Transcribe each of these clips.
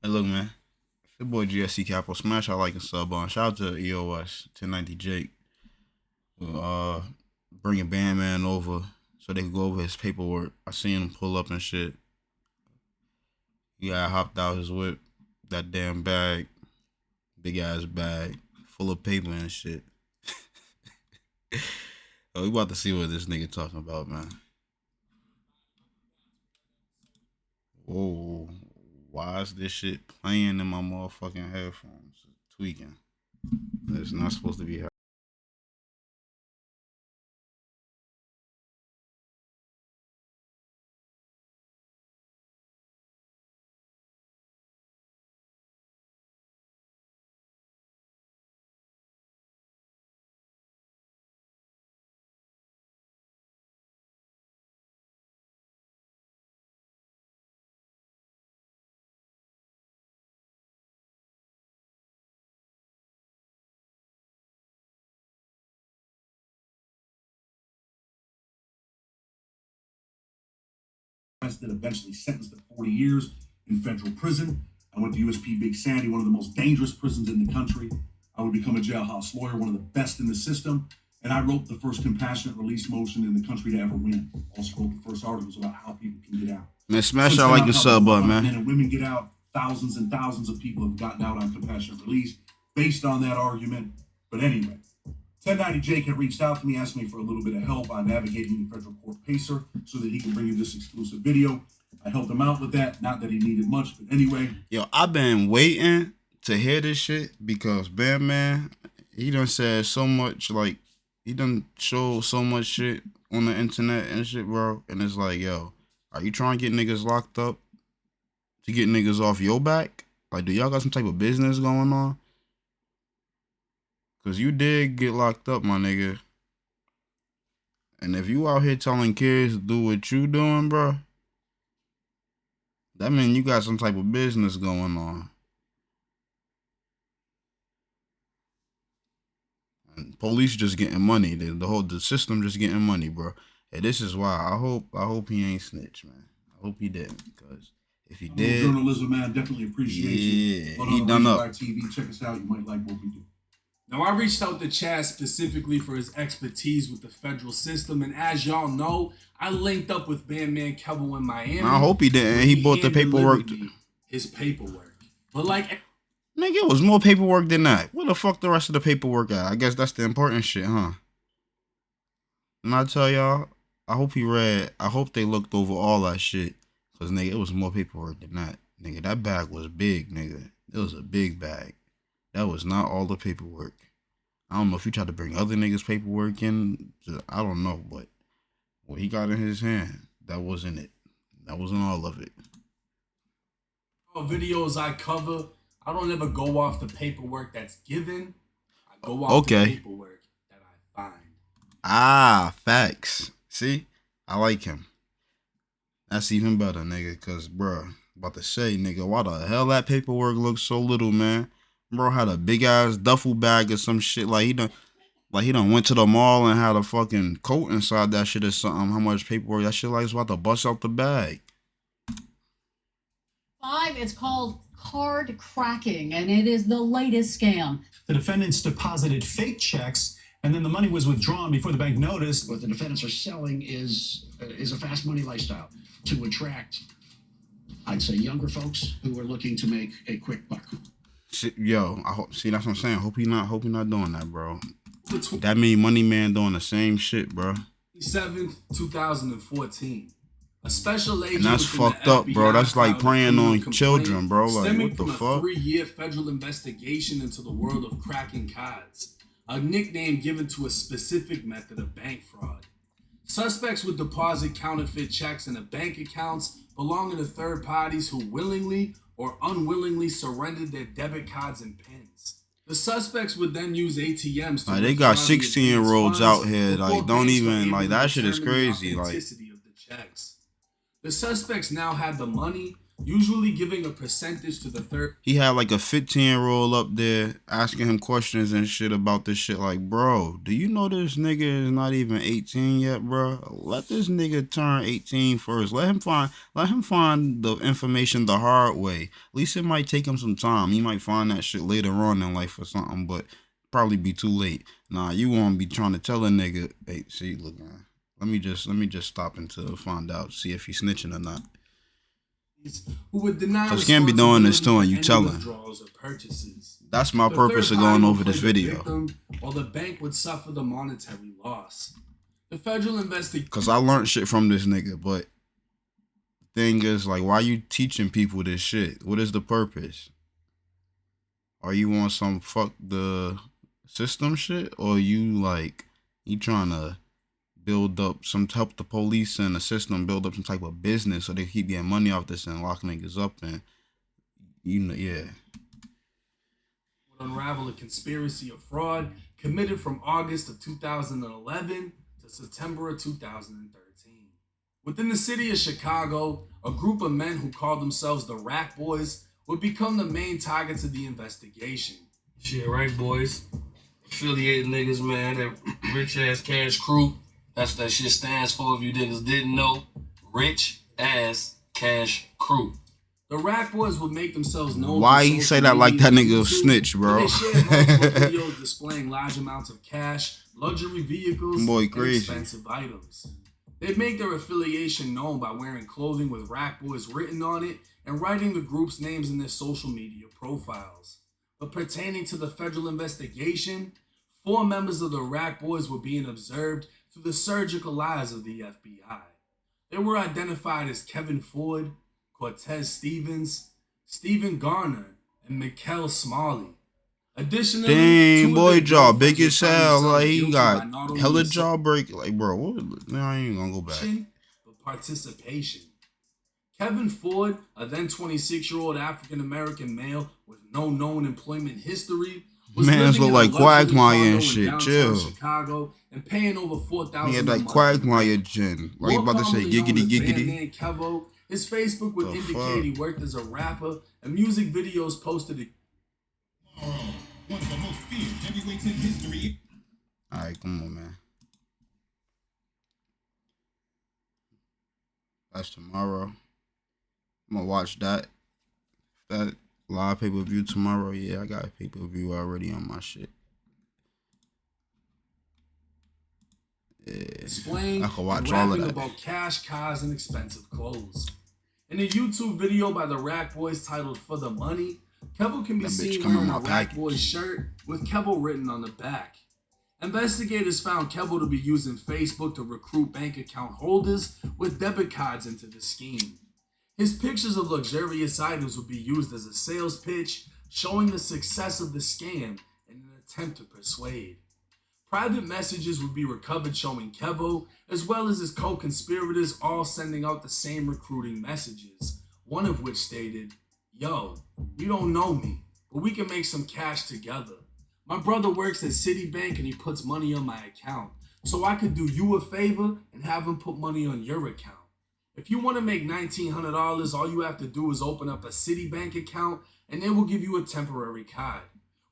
Hey, look, man. It's your boy GSECAPONE. Smash that like and sub on. Shout out to EOS 1090 Jake. Uh, Bringing Bandman over so they could go over his paperwork. I seen him pull up and shit. He got hopped out his whip. That damn bag, big ass bag, full of paper and shit. Oh, we about to see what this nigga talking about, man. Whoa, why is this shit playing in my motherfucking headphones? It's tweaking. It's not supposed to be. Arrested, eventually sentenced to 40 years in federal prison. I went to USP Big Sandy, one of the most dangerous prisons in the country. I would become a jailhouse lawyer, one of the best in the system. And I wrote the first compassionate release motion in the country to ever win. Also wrote the first articles about how people can get out. Man, smash that like and sub button, man. Men and women get out. Thousands and thousands of people have gotten out on compassionate release based on that argument. But anyway, 1090 Jake had reached out to me, asked me for a little bit of help on navigating the federal court pacer so that he can bring you this exclusive video. I helped him out with that. Not that he needed much, but anyway. Yo, I've been waiting to hear this shit because Bandman, he done said so much, like, he done showed so much shit on the internet and shit, bro. And it's like, yo, are you trying to get niggas locked up to get niggas off your back? Like, do y'all got some type of business going on? Because you did get locked up, my nigga. And if you out here telling kids to do what you doing, bro, that mean you got some type of business going on. And police just getting money. The system just getting money, bro. And this is why I hope he ain't snitch, man. I hope he didn't, because if he did, journalism, man, definitely appreciate you. Yeah, he done up. TV, check us out. You might like what we do. Now, I reached out to Chaz specifically for his expertise with the federal system, and as y'all know, I linked up with Bandman Kevo in Miami. I hope he didn't. He bought the paperwork. His paperwork. But like, nigga, it was more paperwork than that. Where the fuck the rest of the paperwork at? I guess that's the important shit, huh? And I tell y'all, I hope he read. I hope they looked over all that shit. Cause nigga, it was more paperwork than that. Nigga, that bag was big, nigga. It was a big bag. That was not all the paperwork. I don't know if he tried to bring other niggas' paperwork in. I don't know, but what he got in his hand, that wasn't it. That wasn't all of it. Videos I cover, I don't ever go off the paperwork that's given. I go off the paperwork that I find. Ah, facts. See? I like him. That's even better, nigga, cause bruh, about to say, nigga, why the hell that paperwork looks so little, man? Bro had a big ass duffel bag or some shit. Like he done went to the mall and had a fucking coat inside that shit or something. How much paperwork? That shit like it's about to bust out the bag. 5, it's called card cracking, and it is the latest scam. The defendants deposited fake checks, and then the money was withdrawn before the bank noticed. What the defendants are selling is a fast money lifestyle to attract, I'd say, younger folks who are looking to make a quick buck. Yo, I hope. See, that's what I'm saying. Hope he not doing that, bro. That mean Money Man doing the same shit, bro. 7th, 2014. A special agent. And that's fucked up, bro. That's like preying on children, bro. Like, what the fuck? A 3-year federal investigation into the world of cracking cards, a nickname given to a specific method of bank fraud. Suspects would deposit counterfeit checks into bank accounts belonging to third parties who willingly or unwillingly surrendered their debit cards and pins. The suspects would then use ATMs to they got 16-year-olds out here, like, don't even, like, that shit is crazy. Like, the suspects now had the money, usually giving a percentage to the third. He had like a 15-year-old up there asking him questions and shit about this shit. Like, bro, do you know this nigga is not even 18 yet, bro? Let this nigga turn 18 first. Let him find the information the hard way. At least it might take him some time. He might find that shit later on in life or something, but probably be too late. Nah, you won't be trying to tell a nigga, hey, see, look, man. Let me just stop until find out, see if he's snitching or not. Who would deny Cause can't be doing this to him, you tell him. Withdrawals or purchases. That's my The purpose third of going party over would this play the video. victim, or the bank would suffer the monetary loss. The federal investigation. Cause I learned shit from this nigga, but the thing is, like, why you teaching people this shit? What is the purpose? Are you on some fuck the system shit, or you trying to build up help the police and the system build up some type of business so they keep getting money off this and lock niggas up and yeah. Would unravel a conspiracy of fraud committed from August of 2011 to September of 2013. Within the city of Chicago, a group of men who called themselves the Rack Boys would become the main targets of the investigation. Shit, right, boys? Affiliated niggas, man. That rich ass cash crew. That's what that shit stands for. If you niggas didn't know, rich ass cash crew. The Rack Boys would make themselves known. Why he say that like that nigga a snitch, bro? They shared multiple videos displaying large amounts of cash, luxury vehicles, and expensive items. They'd make their affiliation known by wearing clothing with Rack Boys written on it and writing the group's names in their social media profiles. But pertaining to the federal investigation, 4 members of the Rack Boys were being observed through the surgical eyes of the FBI. They were identified as Kevin Ford, Cortez Stevens, Stephen Garner, and Mikkel Smalley. Additionally, dang, boy, jaw big girlfriends as were found hell. themselves Like, he guilty got by not only hella the jaw break. Like, bro, what? Nah, I ain't gonna go back. but participation. Kevin Ford, a then 26-year-old African-American male with no known employment history, was Mans living look in a like luxury Quagmire condo and in shit. downtown Chill. Chicago and paying over $4,000 He had a that month. Quagmire gin. Like you about to say More commonly known giggity as giggity. Bandman Kevo, his Facebook would The indicate fuck? he worked as a rapper, and music videos posted. One of the most feared heavyweights in history. Alright, come on, man. That's tomorrow. I'm gonna watch that. That live pay-per-view tomorrow. Yeah, I got a pay-per-view already on my shit. Yeah, Displaying I can watch and all of rapping that. about cash, cars, and expensive clothes. In a YouTube video by the Rack Boys titled "For the Money," Kevo can be That bitch seen come in wearing my a Rack package. Boys shirt with Kevo written on the back. Investigators found Kevo to be using Facebook to recruit bank account holders with debit cards into the scheme. His pictures of luxurious items would be used as a sales pitch, showing the success of the scam in an attempt to persuade. Private messages would be recovered showing Kevo, as well as his co-conspirators, all sending out the same recruiting messages, one of which stated, "Yo, you don't know me, but we can make some cash together. My brother works at Citibank and he puts money on my account, so I could do you a favor and have him put money on your account. If you want to make $1,900, all you have to do is open up a Citibank account and they will give you a temporary card.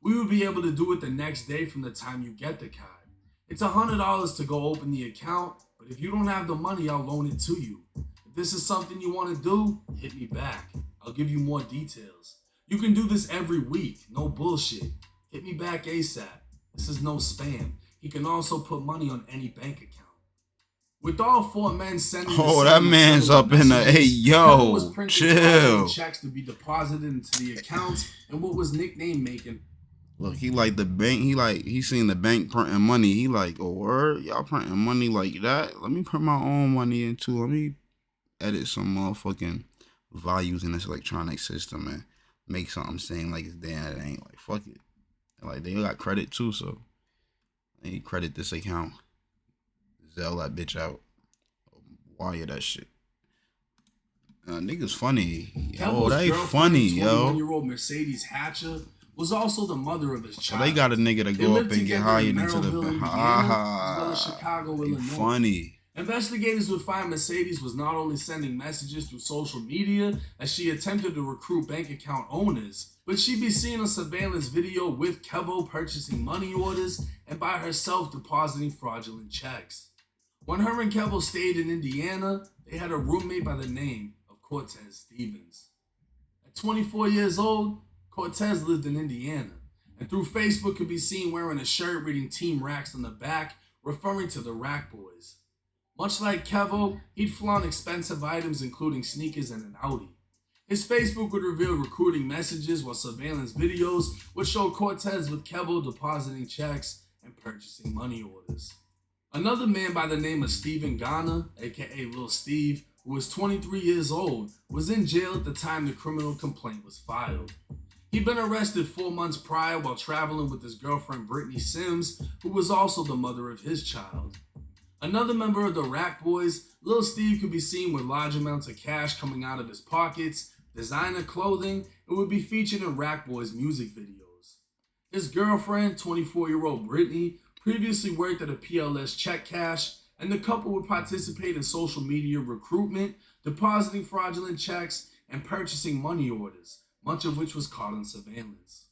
We will be able to do it the next day from the time you get the card. It's $100 to go open the account, but if you don't have the money, I'll loan it to you. If this is something you want to do, hit me back. I'll give you more details. You can do this every week, no bullshit. Hit me back ASAP. This is no spam. He can also put money on any bank account." With all 4 men sending Oh, that man's up in the, hey, Kevo was yo, printing chill. checks to be deposited into the accounts and what was nicknamed making. Look, he like the bank. He seen the bank printing money. He like, oh, word, y'all printing money like that? Let me print my own money into. Let me edit some motherfucking values in this electronic system and make something saying like it's there. It ain't like fuck it. And like they got credit too, so they credit this account. Zell that bitch out. Wire that shit. Niggas funny. Yo, Kevo's they girlfriend, funny, yo. 21-year-old Mercedes Hatcher, was also the mother of his So child. they got a nigga to They go lived up and get together hired in into the Merrillville, bank. Indiana, as well as Chicago, They Illinois. funny. Investigators would find Mercedes was not only sending messages through social media as she attempted to recruit bank account owners, but she'd be seen on surveillance video with Kevo purchasing money orders and by herself depositing fraudulent checks. When her and Kevo stayed in Indiana, they had a roommate by the name of Cortez Stevens. At 24 years old, Cortez lived in Indiana, and through Facebook could be seen wearing a shirt reading Team Racks on the back, referring to the Rack Boys. Much like Kevo, he'd flaunt expensive items including sneakers and an Audi. His Facebook would reveal recruiting messages while surveillance videos would show Cortez with Kevo depositing checks and purchasing money orders. Another man by the name of Steven Garner, aka Lil Steve, who was 23 years old, was in jail at the time the criminal complaint was filed. He'd been arrested 4 months prior while traveling with his girlfriend Brittany Sims, who was also the mother of his child. Another member of the Rack Boys, Lil Steve could be seen with large amounts of cash coming out of his pockets, designer clothing, and would be featured in Rack Boys music videos. His girlfriend, 24-year-old Brittany, previously worked at a PLS check cash, and the couple would participate in social media recruitment, depositing fraudulent checks, and purchasing money orders, much of which was caught on surveillance.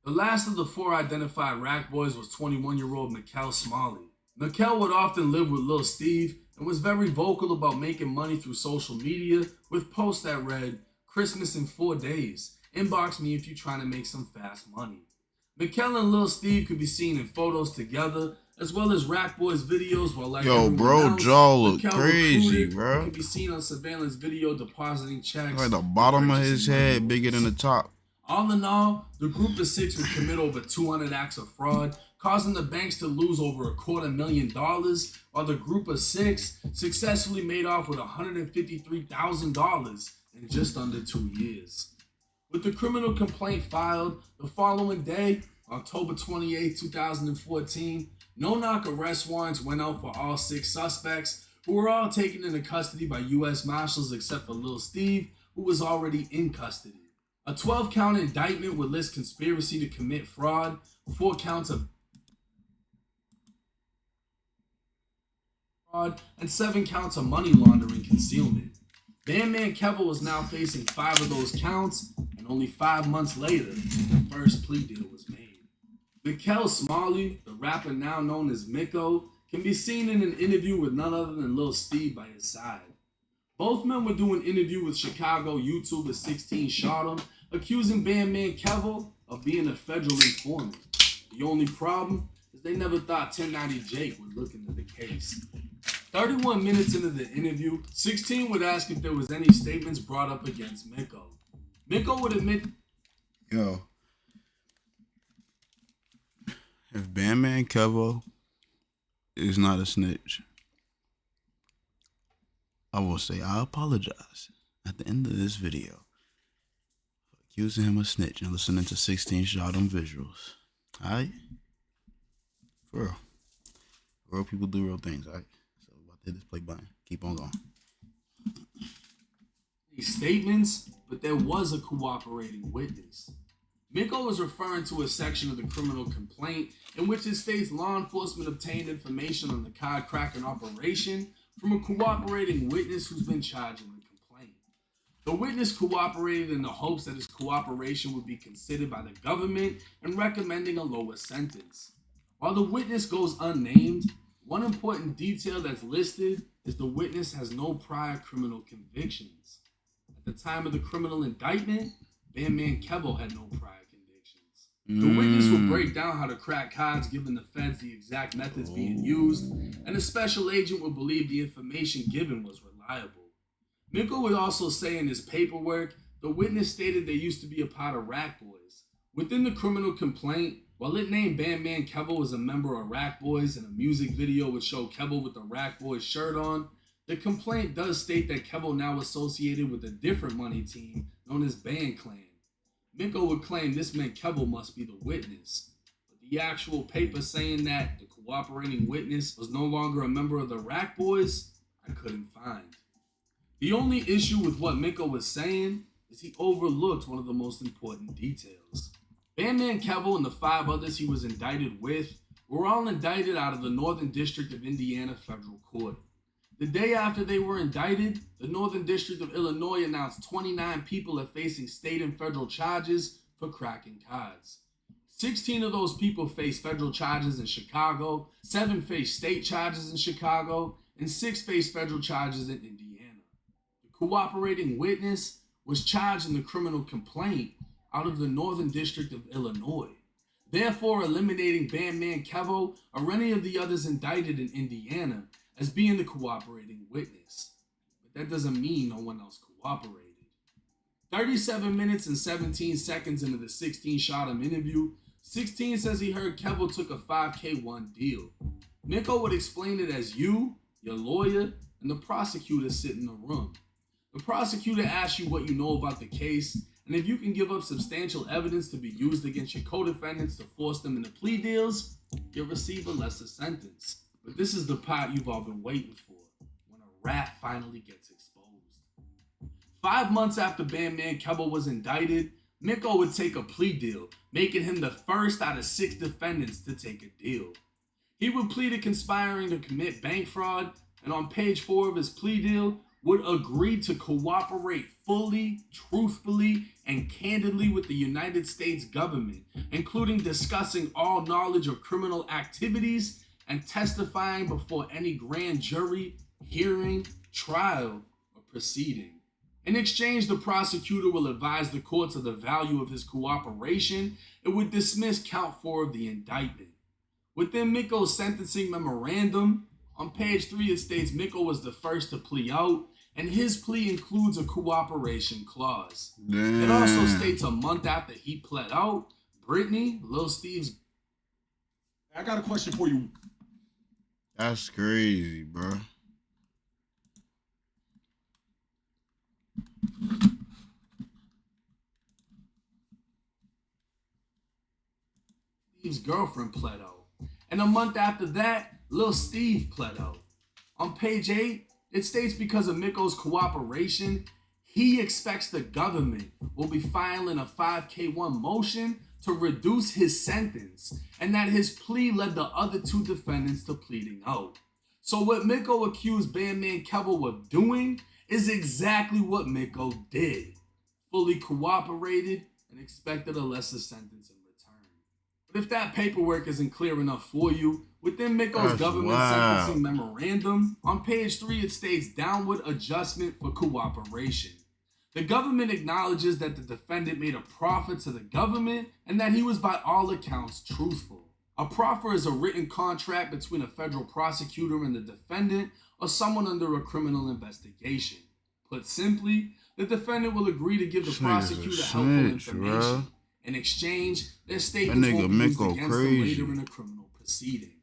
The last of the 4 identified Rack Boys was 21-year-old Mikkel Smalley. Mikkel would often live with Lil Steve and was very vocal about making money through social media with posts that read, "Christmas in 4 days. Inbox me if you're trying to make some fast money." Mikkel and Lil Steve could be seen in photos together, as well as Rack Boys videos while like Yo, bro, else, jaw look Mikkel crazy, recruited bro. and could be seen on surveillance video depositing checks. Like the bottom of his purchasing head money bigger than the orders. top. All in all, the group of 6 would commit over 200 acts of fraud, causing the banks to lose over $250,000, while the group of 6 successfully made off with $153,000 in just under 2 years. With the criminal complaint filed, the following day, October 28, 2014, no-knock arrest warrants went out for all 6 suspects, who were all taken into custody by U.S. Marshals except for Lil Steve, who was already in custody. A 12-count indictment would list conspiracy to commit fraud, 4 counts of fraud, and 7 counts of money laundering concealment. Bandman Kevo was now facing 5 of those counts, and only 5 months later, the first plea deal was made. Mikkel Smalley, the rapper now known as Mikko, can be seen in an interview with none other than Lil Steve by his side. Both men would do an interview with Chicago YouTuber 16 Shot 'em, accusing Bandman Kevo of being a federal informant. The only problem is they never thought 1090 Jake would look into the case. 31 minutes into the interview, 16 would ask if there was any statements brought up against Mikko. Mikko would admit, Yo, if Bandman Kevo is not a snitch, I will say I apologize at the end of this video for accusing him of snitch and listening to 16 Shot 'em visuals. Alright? For real. Real people do real things, alright? So about to hit this play button. Keep on going. these statements, but there was a cooperating witness. Mikko was referring to a section of the criminal complaint in which it states law enforcement obtained information on the card cracking operation from a cooperating witness who's been charged in the complaint. The witness cooperated in the hopes that his cooperation would be considered by the government in recommending a lower sentence. While the witness goes unnamed, one important detail that's listed is the witness has no prior criminal convictions. At the time of the criminal indictment, Bandman Kevo had no prior convictions. The witness will break down how to crack cards, giving the feds the exact methods being used, and a special agent will believe the information given was reliable. Mikko would also say in his paperwork, the witness stated they used to be a part of Rack Boys. Within the criminal complaint, while it named Bandman Kevo as a member of Rack Boys and a music video would show Kevo with the Rack Boys shirt on, the complaint does state that Kevo now associated with a different money team known as Band Clan. Mikko would claim this meant Kevo must be the witness, but the actual paper saying that the cooperating witness was no longer a member of the Rack Boys, I couldn't find. The only issue with what Mikko was saying is he overlooked one of the most important details. Bandman Kevo and the 5 others he was indicted with were all indicted out of the Northern District of Indiana Federal Court. The day after they were indicted, the Northern District of Illinois announced 29 people are facing state and federal charges for cracking cards. 16 of those people face federal charges in Chicago, 7 face state charges in Chicago, and 6 face federal charges in Indiana. The cooperating witness was charged in the criminal complaint out of the Northern District of Illinois, therefore eliminating Bandman Kevo or any of the others indicted in Indiana as being the cooperating witness. But that doesn't mean no one else cooperated. 37 minutes and 17 seconds into the 16-shot interview, 16 says he heard Kevo took a 5K1 deal. Miko would explain it as you, your lawyer, and the prosecutor sit in the room. The prosecutor asks you what you know about the case, and if you can give up substantial evidence to be used against your co-defendants to force them into plea deals, you'll receive a lesser sentence. But this is the part you've all been waiting for, when a rat finally gets exposed. 5 months after Bandman Kevo was indicted, Miko would take a plea deal, making him the first out of 6 defendants to take a deal. He would plead to conspiring to commit bank fraud, and on page 4 of his plea deal, would agree to cooperate fully, truthfully, and candidly with the United States government, including discussing all knowledge of criminal activities and testifying before any grand jury, hearing, trial, or proceeding. In exchange, the prosecutor will advise the courts of the value of his cooperation and would dismiss count 4 of the indictment. Within Miko's sentencing memorandum, on page 3 it states Miko was the first to plea out, and his plea includes a cooperation clause. Damn. It also states a month after he pled out, Brittany, Lil Steve's... I got a question for you. That's crazy, bro. Steve's girlfriend pled out. And a month after that, Lil Steve pled out. On page 8, it states because of Miko's cooperation, he expects the government will be filing a 5K1 motion to reduce his sentence, and that his plea led the other 2 defendants to pleading out. So what Miko accused Bandman Kevo of doing is exactly what Miko did. Fully cooperated and expected a lesser sentence in return. But if that paperwork isn't clear enough for you, within Miko's government sentencing memorandum, on page 3 it states downward adjustment for cooperation. The government acknowledges that the defendant made a proffer to the government and that he was by all accounts truthful. A proffer is a written contract between a federal prosecutor and the defendant or someone under a criminal investigation. Put simply, the defendant will agree to give the prosecutor helpful information. In exchange, their statements won't be used against them later in a criminal proceeding.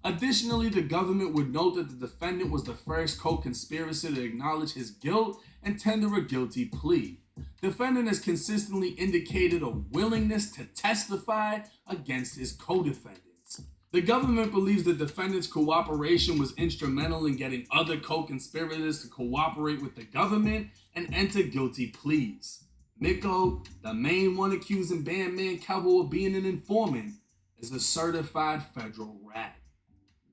Additionally, the government would note that the defendant was the first co-conspirator to acknowledge his guilt and tender a guilty plea. Defendant has consistently indicated a willingness to testify against his co-defendants. The government believes the defendant's cooperation was instrumental in getting other co-conspirators to cooperate with the government and enter guilty pleas. Miko, the main one accusing Bandman Kevo of being an informant, is a certified federal rat.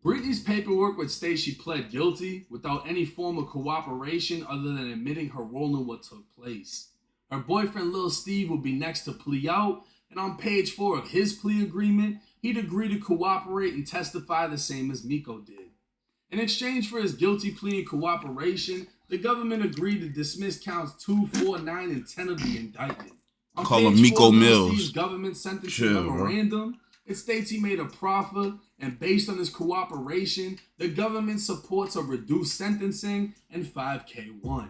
Brittany's paperwork would state she pled guilty without any form of cooperation other than admitting her role in what took place. Her boyfriend Lil Steve would be next to plea out, and on page 4 of his plea agreement, he'd agree to cooperate and testify the same as Miko did. In exchange for his guilty plea and cooperation, the government agreed to dismiss counts 2, 4, 9, and 10 of the indictment. On Call him page Miko 4 of Lil Mills. Steve's government sentencing memorandum, it states he made a proffer, and based on his cooperation, the government supports a reduced sentencing and 5K1.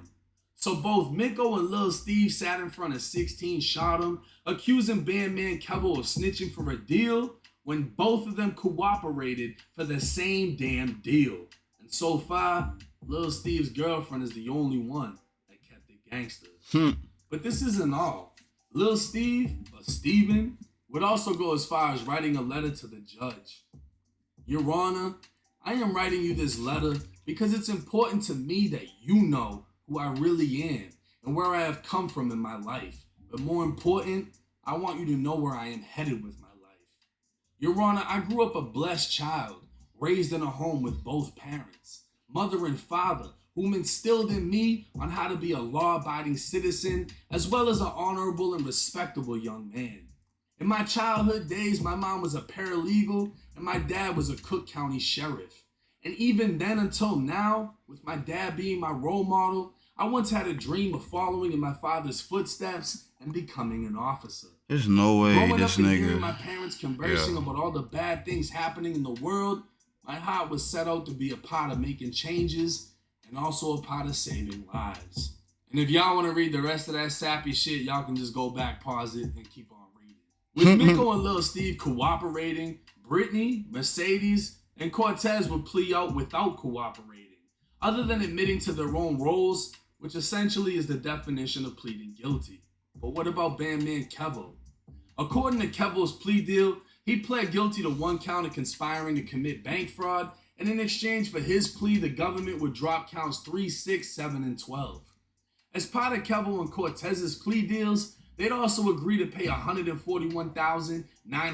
So both Miko and Lil Steve sat in front of 16 shot him, accusing Bandman Kevo of snitching for a deal when both of them cooperated for the same damn deal. And so far, Lil Steve's girlfriend is the only one that kept it gangster. But this isn't all. Lil Steve, or Steven, would also go as far as writing a letter to the judge. Your Honor, I am writing you this letter because it's important to me that you know who I really am and where I have come from in my life. But more important, I want you to know where I am headed with my life. Your Honor, I grew up a blessed child, raised in a home with both parents. mother, and father, whom instilled in me on how to be a law-abiding citizen, as well as an honorable and respectable young man. In my childhood days, my mom was a paralegal and my dad was a Cook County sheriff. And even then until now, with my dad being my role model, I once had a dream of following in my father's footsteps and becoming an officer. There's no way Growing this up and hearing my nigga. parents conversing about all the bad things happening in the world, my heart was set out to be a part of making changes and also a part of saving lives. And if y'all want to read the rest of that sappy shit, y'all can just go back, pause it, and keep on reading. With Miko and Lil Steve cooperating, Brittany, Mercedes, and Cortez would plea out without cooperating, other than admitting to their own roles, which essentially is the definition of pleading guilty. But what about Bandman Kevo? According to Kevo's plea deal, he pled guilty to 1 count of conspiring to commit bank fraud, and in exchange for his plea, the government would drop counts 3, 6, 7, and 12. As part of Kevo and Cortez's plea deals, they'd also agree to pay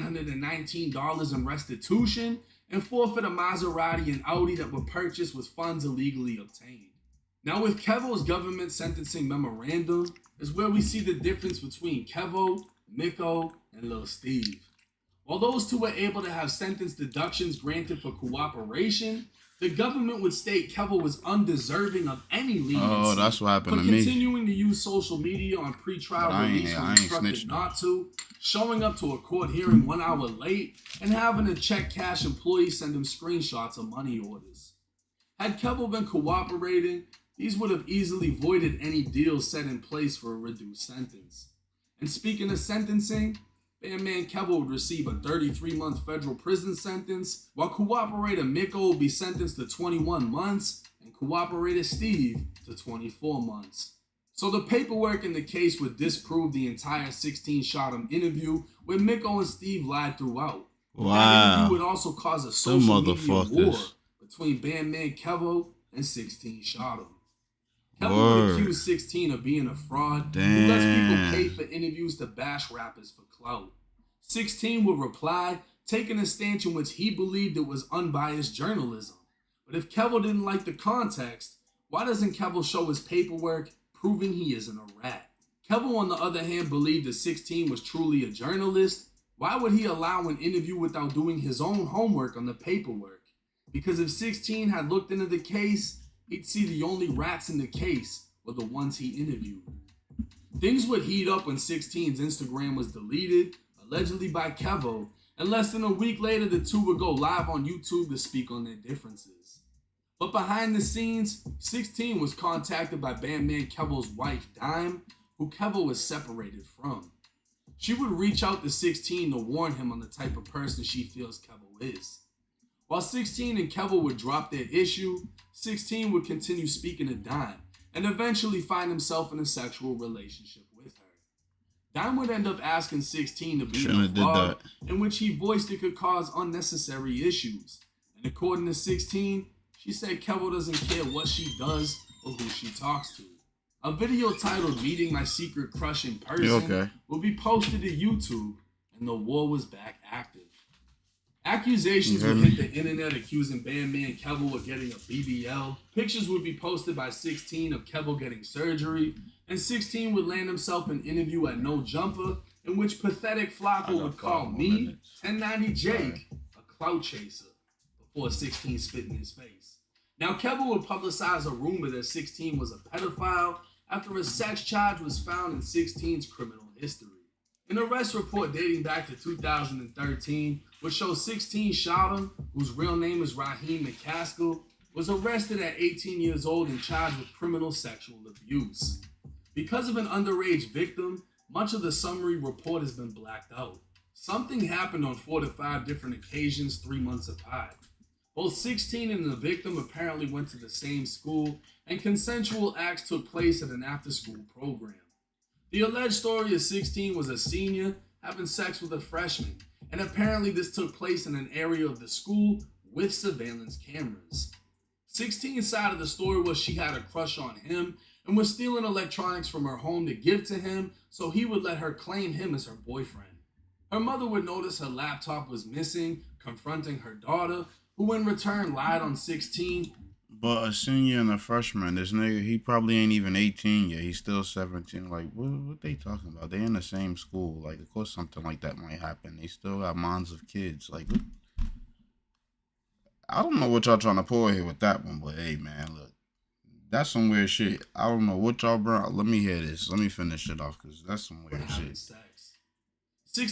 $141,919 in restitution and forfeit a Maserati and Audi that were purchased with funds illegally obtained. Now with Kevo's government sentencing memorandum is where we see the difference between Kevo, Miko, and Lil Steve. While those two were able to have sentence deductions granted for cooperation, the government would state Kevo was undeserving of any leniency Oh, that's what happened for to me. continuing to use social media on pretrial But I ain't- release I when ain't instructed snitching. not to, showing up to a court hearing 1 hour late, and having a check cash employee send him screenshots of money orders. Had Kevo been cooperating, these would have easily voided any deals set in place for a reduced sentence. And speaking of sentencing, Bandman Kevo would receive a 33-month federal prison sentence, while cooperator Miko would be sentenced to 21 months, and cooperator Steve to 24 months. So the paperwork in the case would disprove the entire 16-shot interview where Miko and Steve lied throughout. That Wow. interview would also cause a social media war motherfuckers. between Bandman Kevo and 16 Shot 'em. Kevo Word. would accuse 16 of being a fraud who Damn. lets people pay for interviews to bash rappers for clout. 16 would reply, taking a stance in which he believed it was unbiased journalism. But if Kevo didn't like the context, why doesn't Kevo show his paperwork proving he isn't a rat? Kevo, on the other hand, believed that 16 was truly a journalist. Why would he allow an interview without doing his own homework on the paperwork? Because if 16 had looked into the case, he'd see the only rats in the case were the ones he interviewed. Things would heat up when 16's Instagram was deleted, allegedly by Kevo, and less than a week later the two would go live on YouTube to speak on their differences. But behind the scenes, 16 was contacted by Bandman Kevo's wife, Dime, who Kevo was separated from. She would reach out to 16 to warn him on the type of person she feels Kevo is. While 16 and Kevo would drop their issue, 16 would continue speaking to Dime, and eventually find himself in a sexual relationship with her. Dime would end up asking 16 to be in Shouldn't a have did vlog, that. in which he voiced it could cause unnecessary issues. And according to 16, she said Kevo doesn't care what she does or who she talks to. A video titled Meeting My Secret Crush in Person okay? will be posted to YouTube, and the war was back active. Accusations would hit the internet accusing Bandman Kevo of getting a BBL. Pictures would be posted by 16 of Kevo getting surgery, and 16 would land himself an interview at No Jumper, in which pathetic Flocko would call me, 1090 Jake, a clout chaser, before 16 spit in his face. Now Kevo would publicize a rumor that 16 was a pedophile after a sex charge was found in 16's criminal history. An arrest report dating back to 2013 would show 16 Shot 'em, whose real name is Raheem McCaskill, was arrested at 18 years old and charged with criminal sexual abuse. Because of an underage victim, much of the summary report has been blacked out. Something happened on 4 to 5 different occasions 3 months apart. Both 16 and the victim apparently went to the same school, and consensual acts took place at an after-school program. The alleged story is 16 was a senior having sex with a freshman, and apparently this took place in an area of the school with surveillance cameras. 16's side of the story was she had a crush on him and was stealing electronics from her home to give to him so he would let her claim him as her boyfriend. Her mother would notice her laptop was missing, confronting her daughter, who in return lied on 16. But a senior and a freshman, this nigga, he probably ain't even 18 yet. He's still 17. Like, what they talking about? They in the same school. Like, of course something like that might happen. They still got minds of kids. Like, what? I don't know what y'all trying to pull here with that one, but hey, man, look. That's some weird shit. I don't know what y'all brought. Let me hear this. Let me finish it off, because that's some weird shit.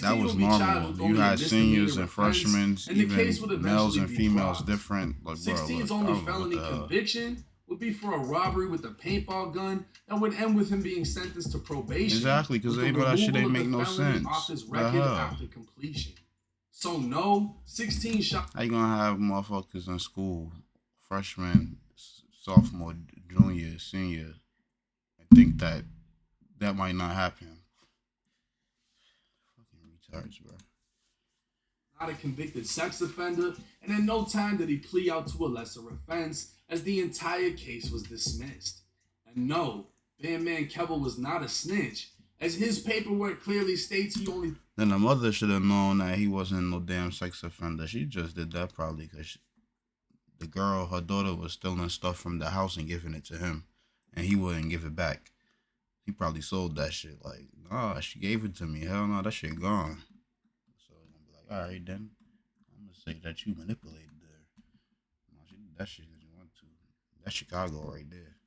That was normal. You had seniors and freshmen, even males and females different. Like, bro, 16's look, only felony conviction would be for a robbery with a paintball gun that would end with him being sentenced to probation. Exactly, because that shit ain't make no sense. Off his record after completion. So no, 16 shot. How you gonna have motherfuckers in school, freshman, sophomore, junior, senior, and think that might not happen? Fucking retards, bro. Not a convicted sex offender, and in no time did he plea out to a lesser offense, as the entire case was dismissed. And no, Bandman Kevo was not a snitch, as his paperwork clearly states he only... Then the mother should have known that he wasn't no damn sex offender. She just did that probably because the girl, her daughter, was stealing stuff from the house and giving it to him, and he wouldn't give it back. He probably sold that shit. Like, nah, she gave it to me. Hell no, that shit gone. So I'm gonna be like, all right then, I'm gonna say that you manipulated her. No, she did that shit because you want to. That's Chicago right there.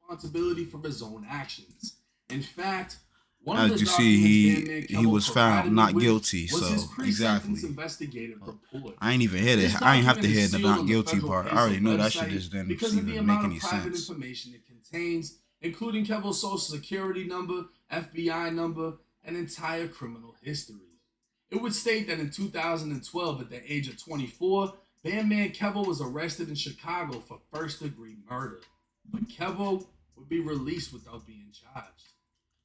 Responsibility for his own actions. In fact, as you see, he was found not guilty. So exactly. I ain't even hear that. I ain't have to hear the not guilty part. I already know that shit just didn't even make any sense. Information it contains, including Kevo's social security number, FBI number, and entire criminal history. It would state that in 2012, at the age of 24, Bandman Kevo was arrested in Chicago for first-degree murder. But Kevo would be released without being charged.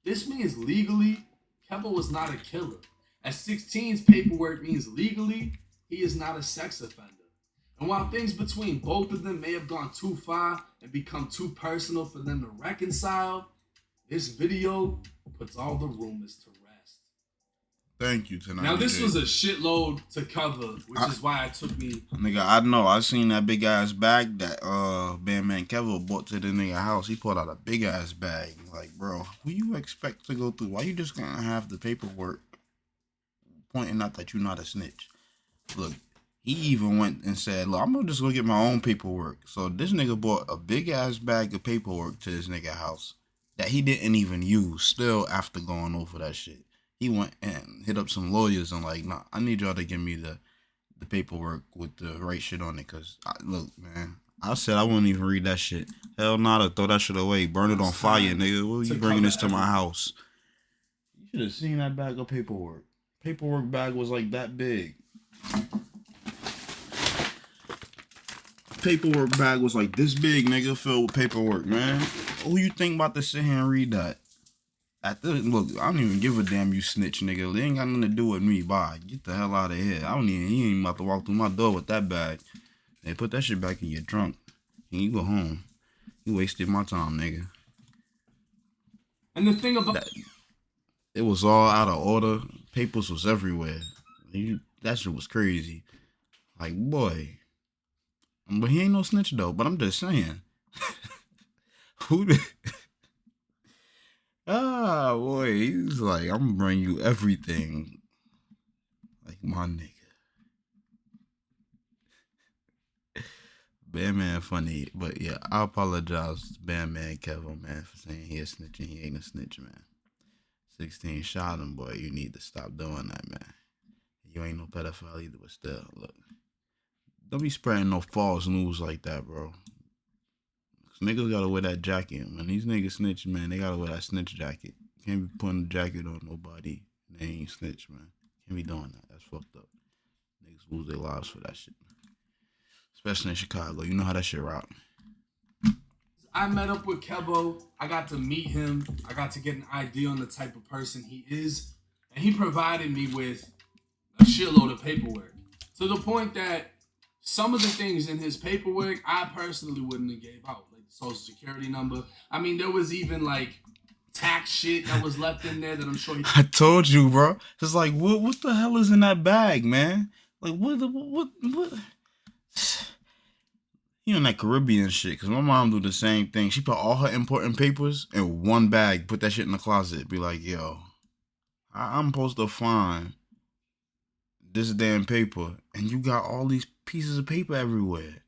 This means legally, Kevo was not a killer. As 16's paperwork means legally, he is not a sex offender. And while things between both of them may have gone too far and become too personal for them to reconcile, this video puts all the rumors to rest. Thank you tonight. Now this was a shitload to cover, which is why it took me. Nigga, I know. I seen that big ass bag that Bandman Kevo bought to the nigga house. He pulled out a big ass bag. Like, bro, who you expect to go through? Why you just gonna have the paperwork pointing out that you're not a snitch? Look, he even went and said, look, I'm gonna just go get my own paperwork. So this nigga bought a big ass bag of paperwork to this nigga house that he didn't even use. Still, after going over that shit, he went and hit up some lawyers and like, nah, I need y'all to give me the paperwork with the right shit on it. Cause look, man, I said I wouldn't even read that shit. Hell nah, to throw that shit away, burn it on fire, nigga. What are you bringing this to my house? You should have seen that bag of paperwork. Paperwork bag was like that big. Paperwork bag was like this big, nigga, filled with paperwork, man. Who you think about to sit here and read that? Look, I don't even give a damn, you snitch, nigga. It ain't got nothing to do with me. Bye. Get the hell out of here. He ain't about to walk through my door with that bag. Hey, put that shit back in your trunk. And you go home. You wasted my time, nigga. And the thing about it was all out of order. Papers was everywhere. That shit was crazy. Like, boy. But he ain't no snitch though. But I'm just saying. Who the... Ah, boy, he's like, I'm gonna bring you everything. Like my nigga. Bandman funny, but yeah, I apologize to Bandman Kevo, man, for saying he a snitch and he ain't a snitch, man. 16 shot him, boy. You need to stop doing that, man. You ain't no pedophile either, but still, look. Don't be spreading no false news like that, bro. Niggas gotta wear that jacket. When these niggas snitch, man, they gotta wear that snitch jacket. Can't be putting a jacket on nobody. They ain't snitch, man. Can't be doing that. That's fucked up. Niggas lose their lives for that shit. Especially in Chicago. You know how that shit rock. I met up with Kevo. I got to meet him. I got to get an idea on the type of person he is. And he provided me with a shitload of paperwork. To the point that some of the things in his paperwork, I personally wouldn't have gave out. Social security number. I mean, there was even like tax shit that was left in there that I'm sure I told you, bro. It's like, what the hell is in that bag, man? Like, what? He on that Caribbean shit. Cause my mom do the same thing. She put all her important papers in one bag. Put that shit in the closet. Be like, yo, I'm supposed to find this damn paper, and you got all these pieces of paper everywhere.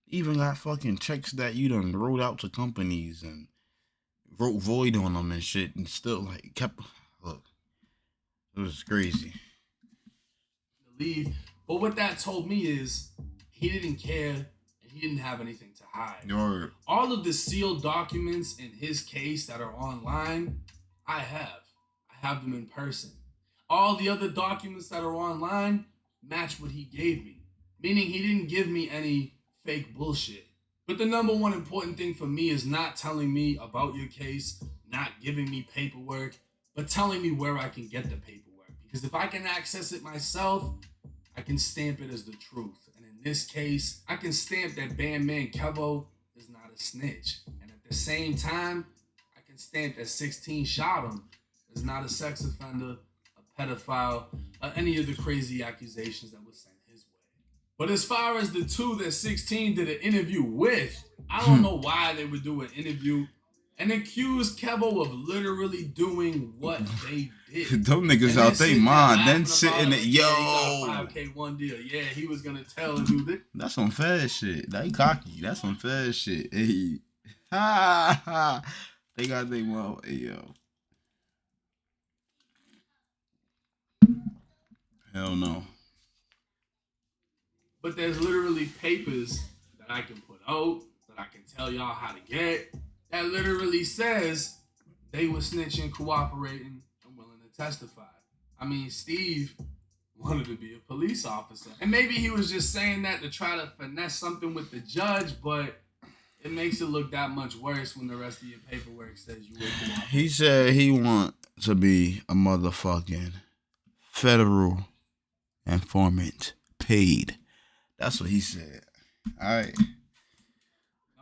Even got fucking checks that you done wrote out to companies and wrote void on them and shit, and still like kept. Look, it was crazy. Leave. But what that told me is he didn't care and he didn't have anything to hide. Or All of the sealed documents in his case that are online, I have. I have them in person. All the other documents that are online match what he gave me, meaning he didn't give me any fake bullshit. But the number one important thing for me is not telling me about your case, not giving me paperwork, but telling me where I can get the paperwork. Because if I can access it myself, I can stamp it as the truth. And in this case, I can stamp that Bandman Kevo is not a snitch. And at the same time, I can stamp that 16 shot him is not a sex offender, a pedophile, or any of the crazy accusations that were sent his way. But as far as the two that 16 did an interview with, I don't know why they would do an interview and accuse Kevo of literally doing what they did. them niggas And out then they sitting there mind. Then laughing sitting about there, it, yeah, he yo. got a 5K one deal. Yeah, he was gonna tell and do this. That's some fed shit. They cocky. That's some fed shit. Hey. Ha ha. They got their mom. Hey, yo. Hell no. But there's literally papers that I can put out, that I can tell y'all how to get, that literally says they were snitching, cooperating, and willing to testify. I mean, Steve wanted to be a police officer. And maybe he was just saying that to try to finesse something with the judge, but it makes it look that much worse when the rest of your paperwork says you were cooperating. He said he want to be a motherfucking federal informant, paid. That's what he said. All right.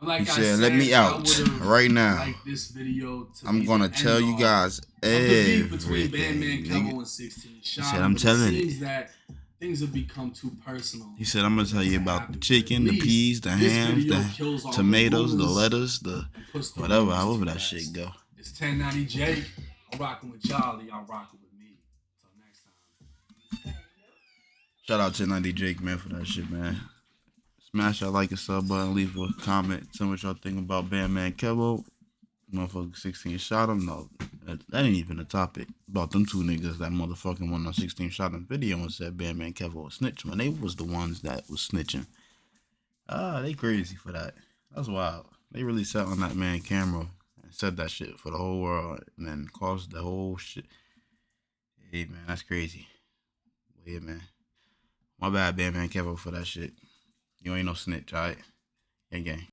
Like He I said, "Let me I out would've right now. liked this video to I'm be gonna the tell end you all guys of the beef between everything." Bandman, nigga. Kevo, and 16 Shot. said, "I'm telling it you." seems that things have become too personal. He said, "I'm gonna tell you to about happen. the But chicken, at the peas, the least this hams, video the kills all tomatoes, the rumors lettuce, the and puts the whatever, rumors however to that rest. shit go." It's 1090 Jake. I'm rocking with y'all. Y'all rocking with me. Until next time. Shout out to 90 Jake, man, for that shit, man. Smash that like and sub button, leave a comment, tell me what y'all think about Bandman Kevo. Motherfucker 16 shot him. No, that ain't even a topic. About them two niggas that motherfucking went on 16 shot him video and said Bandman Kevo was snitch when they was the ones that was snitching. They crazy for that. That's wild. They really sat on that man camera and said that shit for the whole world and then caused the whole shit. Hey man, that's crazy. Yeah, man. My bad, Bandman Kevo, for that shit. You ain't no snitch, alright? Gang gang.